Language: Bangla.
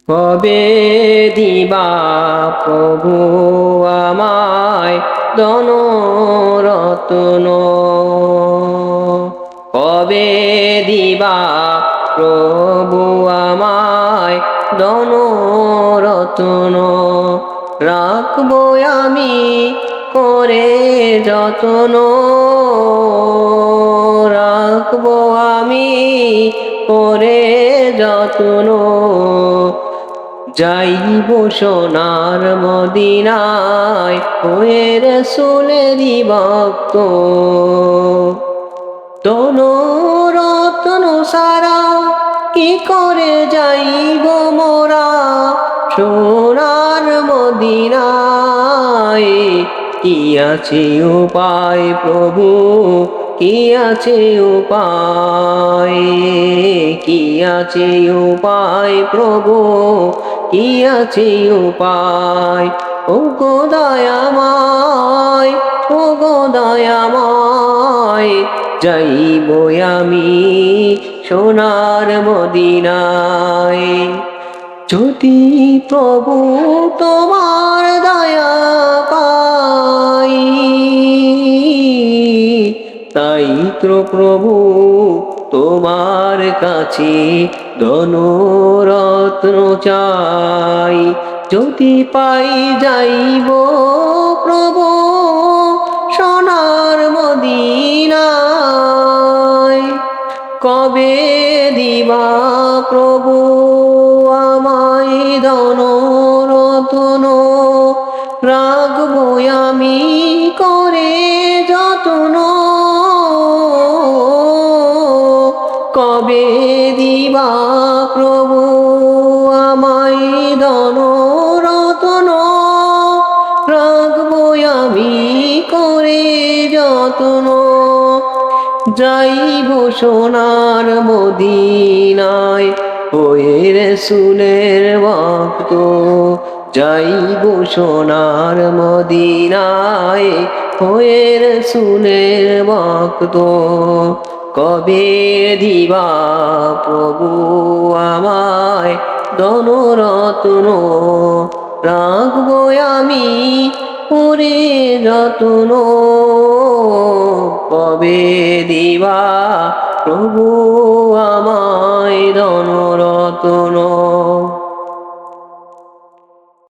কবে দিবা প্রভু আমায় ধন রত্ন, কবে দিবা প্রভু আমায় ধন রত্ন, রাখবো আমি করে যত্ন, রাখবো আমি করে যত্ন, যাইব সোনার মদিনায় হয়ে রাসূলেরই ভক্ত। ধন রত্ন সারা কি করে যাইব মোরা সোনার মদিনায়, কি আছে উপায় প্রভু, কি আছে উপায়, কি আছে উপায় প্রভু, কি আছে উপায়, ও গো দয়াময়, ও গো দয়াময়, যাইব আমি সোনার মদিনায়। যদি প্রভু তোমার দয়া পাই, তাই তো প্রভু তোমার কাছে ধন রত্ন চাই। যদি পাই যাইব প্রভু সোনার মদিনায়, কবে দিবা প্রভু আমায় ধন রত্ন, রাখবো আমি করে যত্ন, কবে দিবা প্রভু আমায় ধন রত্ন, রাখবো আমি করে যত্ন, যাইব সোনার মদিনায় হয়ে রাসূলের ভক্ত, যাইব সোনার মদিনায় হয়ে রাসূলের ভক্ত। কবে দিবা প্রভু আমায় ধন রত্ন, রাখবো আমি করে যত্ন, কবে দিবা প্রভু আমায় ধন রত্ন।